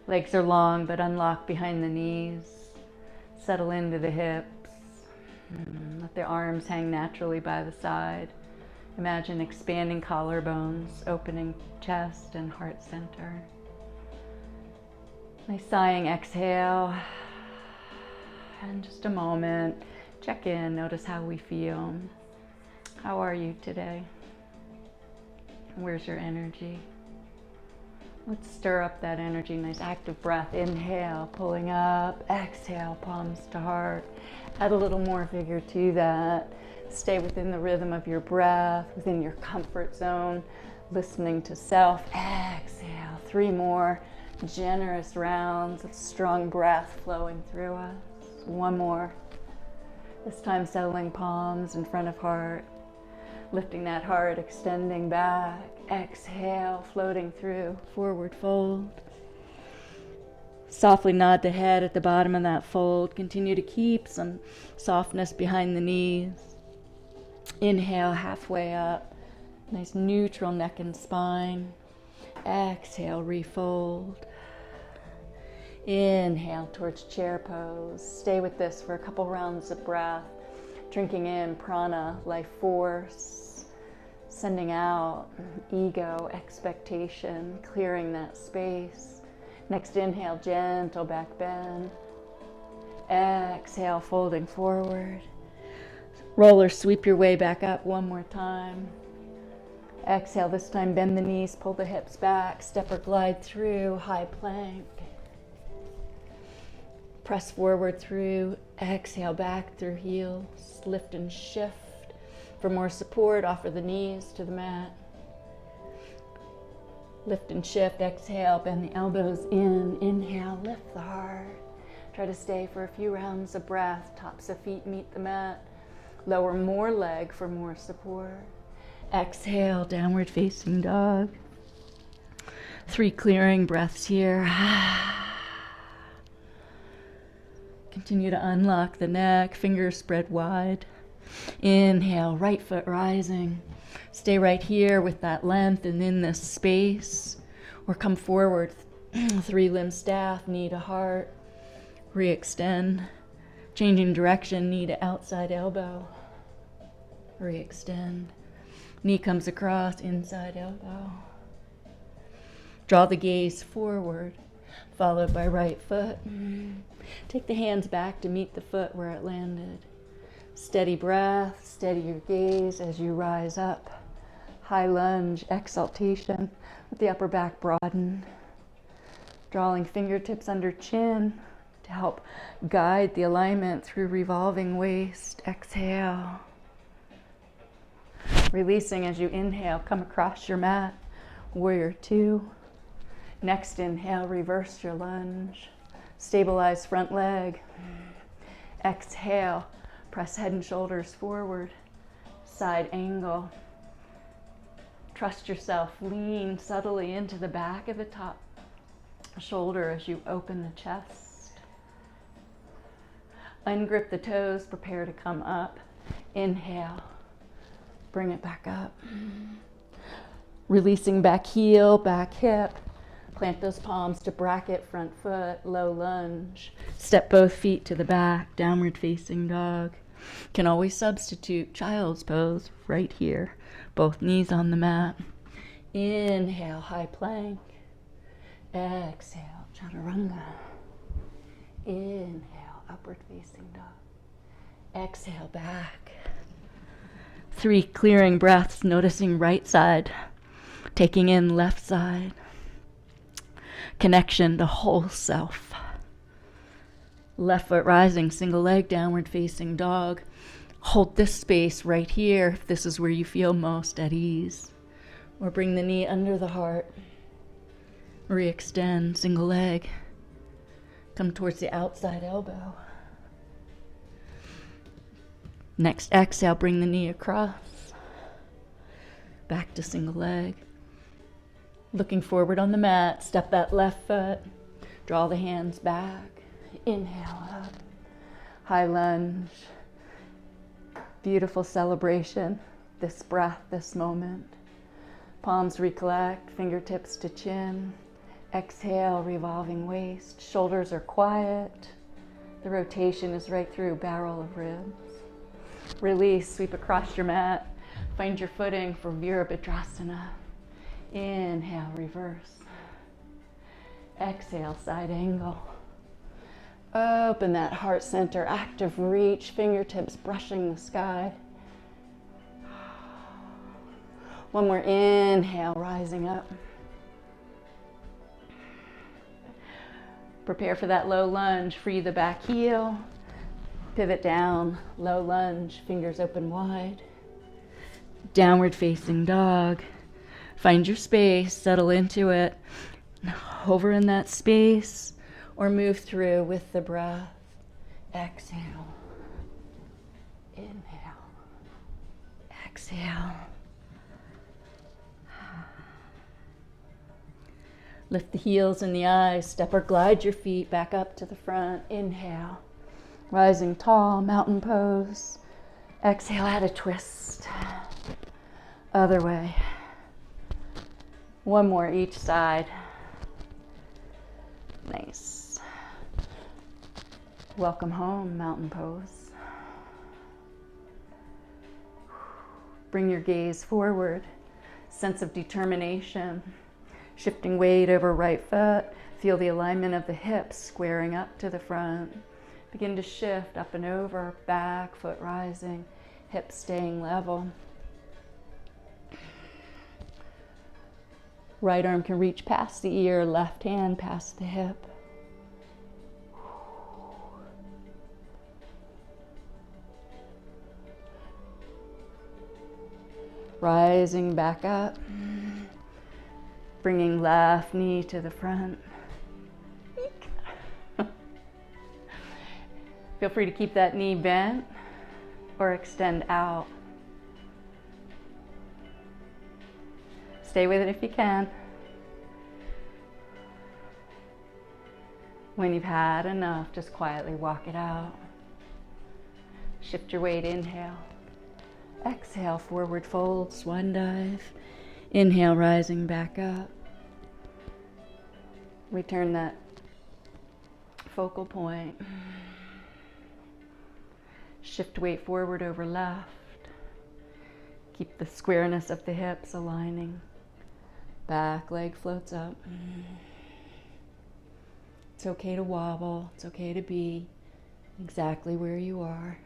Legs are long but unlock behind the knees. Settle into the hips. Let the arms hang naturally by the side. Imagine expanding collarbones, opening chest and heart center. Nice sighing exhale. And just a moment, check in, notice how we feel. How are you today? Where's your energy? Let's stir up that energy. Nice active breath. Inhale, pulling up. Exhale, palms to heart. Add a little more vigor to that. Stay within the rhythm of your breath, within your comfort zone, listening to self. Exhale. 3 more generous rounds of strong breath flowing through us. 1 more. This time settling palms in front of heart. Lifting that heart, extending back. Exhale, floating through, forward fold. Softly nod the head at the bottom of that fold. Continue to keep some softness behind the knees. Inhale, halfway up. Nice neutral neck and spine. Exhale, refold. Inhale towards chair pose. Stay with this for a couple rounds of breath. Drinking in prana, life force. Sending out ego, expectation, clearing that space. Next inhale, gentle back bend. Exhale, folding forward. Roll or sweep your way back up 1 more time. Exhale, this time bend the knees, pull the hips back, step or glide through, high plank. Press forward through, exhale back through heels, lift and shift. For more support, offer the knees to the mat. Lift and shift, exhale, bend the elbows in, inhale, lift the heart. Try to stay for a few rounds of breath, tops of feet meet the mat. Lower more leg for more support. Exhale, downward facing dog. 3 clearing breaths here. Continue to unlock the neck, fingers spread wide. Inhale, right foot rising. Stay right here with that length and in this space. Or come forward, 3-limb staff, knee to heart. Re-extend. Changing direction, knee to outside elbow. Re-extend. Knee comes across, inside elbow. Draw the gaze forward, followed by right foot. Take the hands back to meet the foot where it landed. Steady breath, steady your gaze as you rise up. High lunge, exaltation, with the upper back broaden. Drawing fingertips under chin to help guide the alignment through revolving waist. Exhale. Releasing as you inhale, come across your mat. Warrior 2. Next inhale, reverse your lunge. Stabilize front leg. Exhale, press head and shoulders forward. Side angle. Trust yourself, lean subtly into the back of the top shoulder as you open the chest. Ungrip the toes, prepare to come up. Inhale, bring it back up. Releasing back heel, back hip. Plant those palms to bracket front foot, low lunge. Step both feet to the back, downward facing dog. Can always substitute child's pose right here. Both knees on the mat. Inhale, high plank. Exhale, chaturanga. Inhale, upward facing dog. Exhale, back. 3 clearing breaths, noticing right side. Taking in left side. Connection to whole self. Left foot rising, single leg, downward facing dog. Hold this space right here if this is where you feel most at ease. Or bring the knee under the heart. Re-extend, single leg. Come towards the outside elbow. Next exhale, bring the knee across. Back to single leg. Looking forward on the mat, step that left foot. Draw the hands back. Inhale up. High lunge. Beautiful celebration. This breath, this moment. Palms recollect, fingertips to chin. Exhale, revolving waist. Shoulders are quiet. The rotation is right through barrel of ribs. Release, sweep across your mat. Find your footing for Virabhadrasana. Inhale, reverse. Exhale, side angle. Open that heart center, active reach, fingertips brushing the sky. One more inhale, rising up. Prepare for that low lunge, free the back heel. Pivot down, low lunge, fingers open wide. Downward facing dog. Find your space, settle into it. Hover in that space or move through with the breath. Exhale. Inhale. Exhale. Lift the heels and the eyes. Step or glide your feet back up to the front. Inhale. Rising tall, mountain pose. Exhale, add a twist. Other way. One more each side. Nice. Welcome home, mountain pose. Bring your gaze forward. Sense of determination. Shifting weight over right foot. Feel the alignment of the hips squaring up to the front. Begin to shift up and over, back foot rising, hips staying level. Right arm can reach past the ear, left hand past the hip. Rising back up. Bringing left knee to the front. Feel free to keep that knee bent or extend out. Stay with it if you can. When you've had enough, just quietly walk it out. Shift your weight, inhale. Exhale, forward fold, swan dive. Inhale, rising back up. Return that focal point. Shift weight forward over left. Keep the squareness of the hips aligning. Back leg floats up. It's okay to wobble. It's okay to be exactly where you are.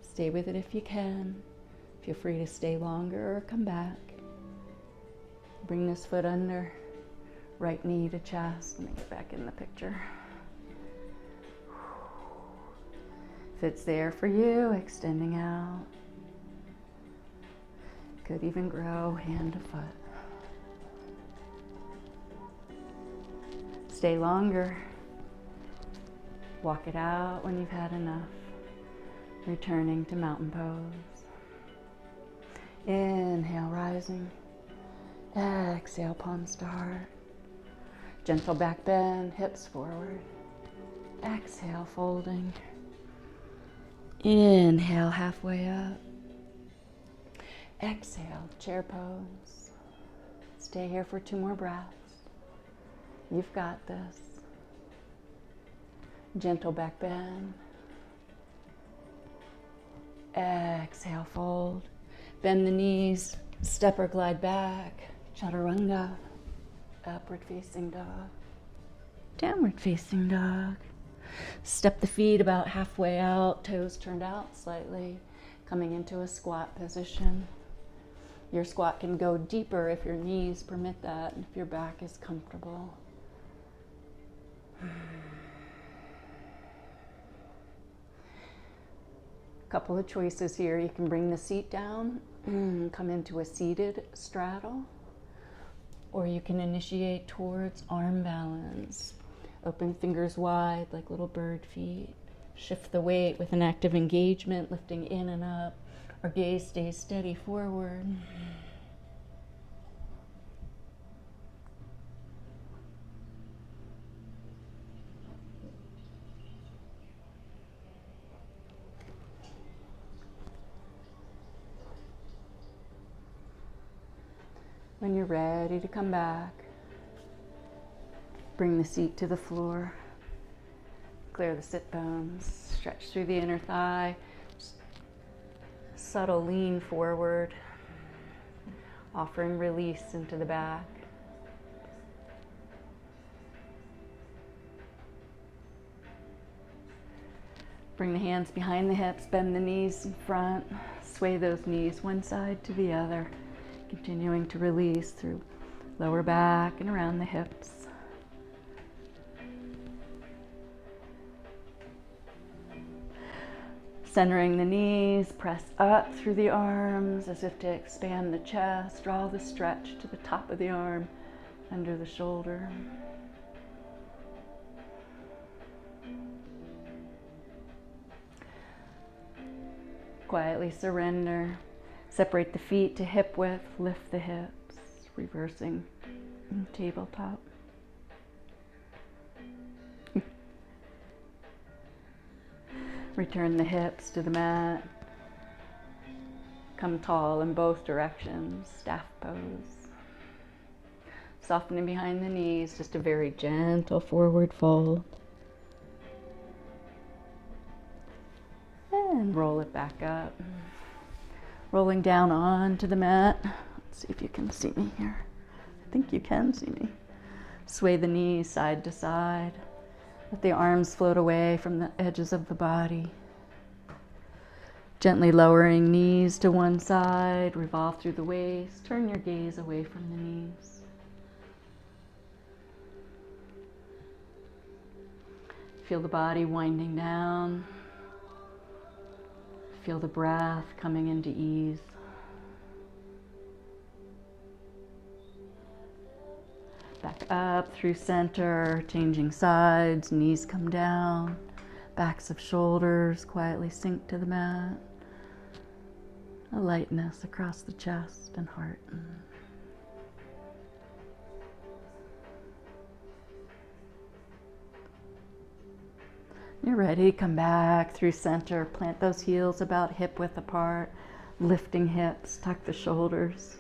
Stay with it if you can. Feel free to stay longer or come back. Bring this foot under. Right knee to chest. Let me get back in the picture. If it's there for you, extending out. Could even grow hand to foot. Stay longer. Walk it out when you've had enough. Returning to mountain pose. Inhale, rising. Exhale, palms to heart. Gentle back bend, hips forward. Exhale, folding. Inhale, halfway up. Exhale, chair pose. Stay here for 2 more breaths. You've got this. Gentle back bend. Exhale, fold. Bend the knees, step or glide back. Chaturanga. Upward facing dog. Downward facing dog. Step the feet about halfway out, toes turned out slightly, coming into a squat position. Your squat can go deeper if your knees permit that, and if your back is comfortable. Couple of choices here. You can bring the seat down, come into a seated straddle, or you can initiate towards arm balance. Open fingers wide like little bird feet. Shift the weight with an active engagement, lifting in and up. Our gaze stays steady forward. When you're ready to come back, bring the seat to the floor. Clear the sit bones, stretch through the inner thigh. Subtle lean forward, offering release into the back. Bring the hands behind the hips, bend the knees in front, sway those knees one side to the other, continuing to release through lower back and around the hips. Centering the knees, press up through the arms as if to expand the chest. Draw the stretch to the top of the arm, under the shoulder. Quietly surrender. Separate the feet to hip width, lift the hips, reversing tabletop. Return the hips to the mat. Come tall in both directions, staff pose. Softening behind the knees, just a very gentle forward fold. And roll it back up. Rolling down onto the mat. Let's see if you can see me here. I think you can see me. Sway the knees side to side. Let the arms float away from the edges of the body. Gently lowering knees to one side, revolve through the waist, turn your gaze away from the knees. Feel the body winding down. Feel the breath coming into ease. Back up through center, changing sides, knees come down, backs of shoulders quietly sink to the mat. A lightness across the chest and heart. You're ready, come back through center, plant those heels about hip width apart, lifting hips, tuck the shoulders,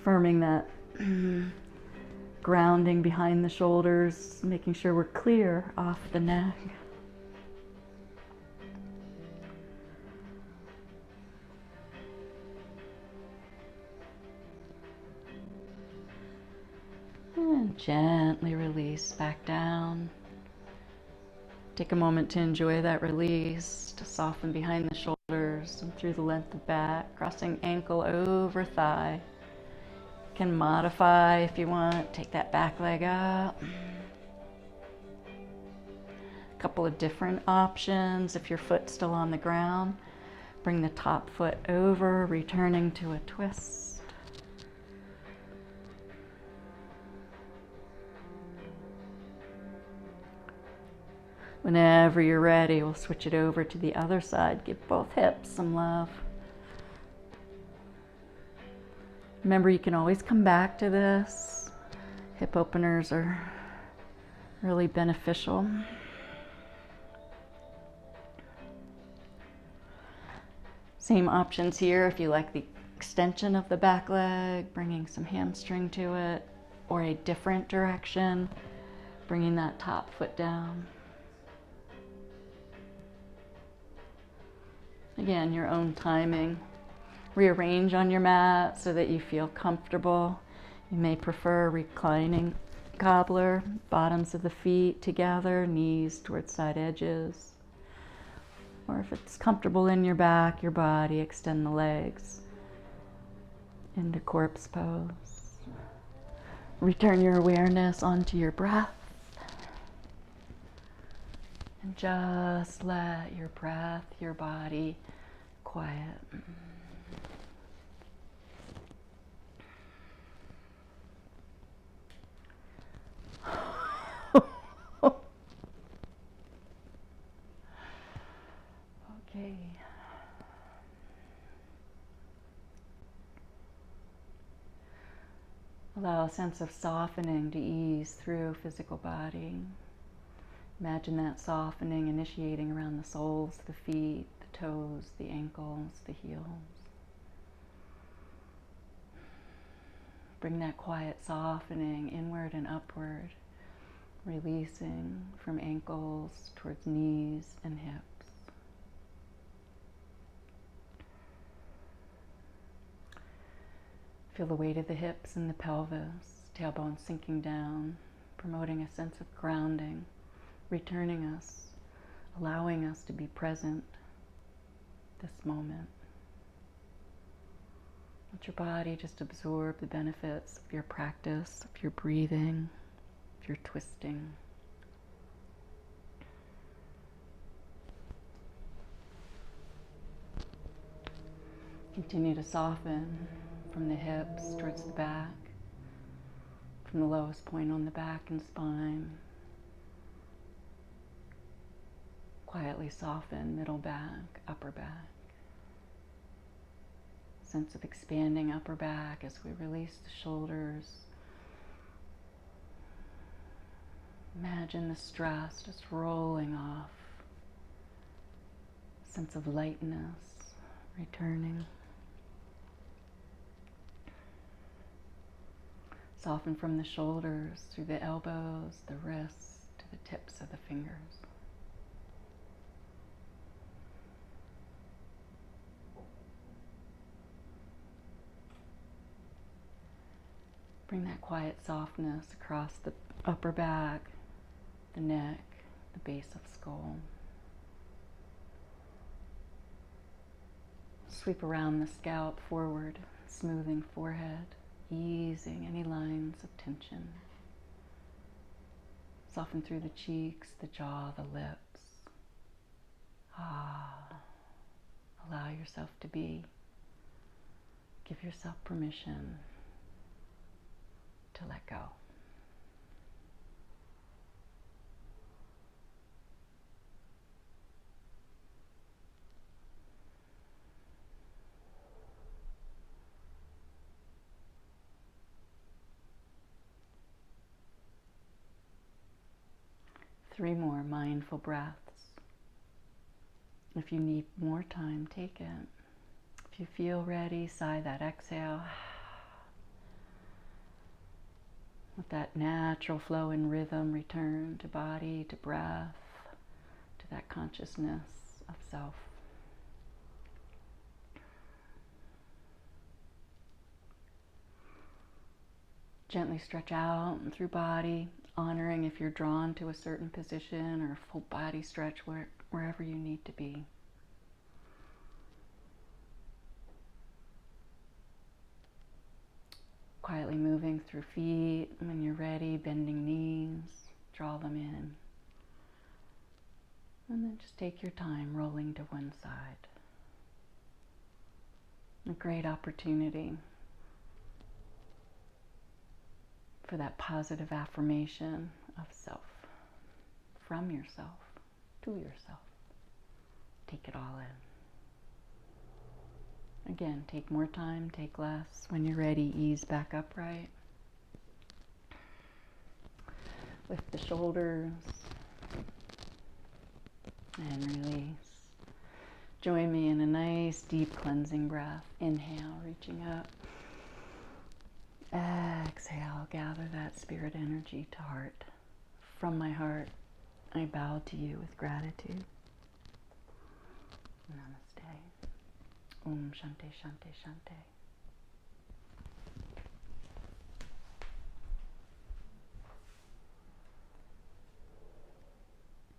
firming that grounding behind the shoulders, making sure we're clear off the neck. And gently release back down. Take a moment to enjoy that release, to soften behind the shoulders and through the length of back, crossing ankle over thigh. Can modify if you want, take that back leg up. A couple of different options. If your foot's still on the ground, bring the top foot over, returning to a twist. Whenever you're ready, we'll switch it over to the other side. Give both hips some love. Remember, you can always come back to this. Hip openers are really beneficial. Same options here if you like the extension of the back leg, bringing some hamstring to it, or a different direction, bringing that top foot down. Again, your own timing. Rearrange on your mat so that you feel comfortable. You may prefer reclining cobbler, bottoms of the feet together, knees towards side edges. Or if it's comfortable in your back, your body, extend the legs into corpse pose. Return your awareness onto your breath. And just let your breath, your body quiet. Okay. Allow a sense of softening to ease through physical body. Imagine that softening initiating around the soles, the feet, the toes, the ankles, the heels. Bring that quiet softening inward and upward, releasing from ankles towards knees and hips. Feel the weight of the hips and the pelvis, tailbone sinking down, promoting a sense of grounding, returning us, allowing us to be present this moment. Let your body just absorb the benefits of your practice, of your breathing, of your twisting. Continue to soften from the hips towards the back, from the lowest point on the back and spine. Quietly soften middle back, upper back. Sense of expanding upper back as we release the shoulders. Imagine the stress just rolling off. Sense of lightness returning. Soften from the shoulders through the elbows, the wrists, to the tips of the fingers. Bring that quiet softness across the upper back, the neck, the base of the skull. Sweep around the scalp forward, smoothing forehead, easing any lines of tension. Soften through the cheeks, the jaw, the lips. Allow yourself to be. Give yourself permission to let go. Three more mindful breaths. If you need more time, take it. If you feel ready, sigh that exhale. Let that natural flow and rhythm return to body, to breath, to that consciousness of self. Gently stretch out through body, honoring if you're drawn to a certain position or full body stretch wherever you need to be. Quietly moving through feet. When you're ready, bending knees, draw them in. And then just take your time rolling to one side. A great opportunity for that positive affirmation of self, from yourself, to yourself. Take it all in. Again, take more time, take less. When you're ready, ease back upright. Lift the shoulders and release. Join me in a nice, deep cleansing breath. Inhale, reaching up. Exhale, gather that spirit energy to heart. From my heart, I bow to you with gratitude. Namaste. Om Shanti Shanti Shanti.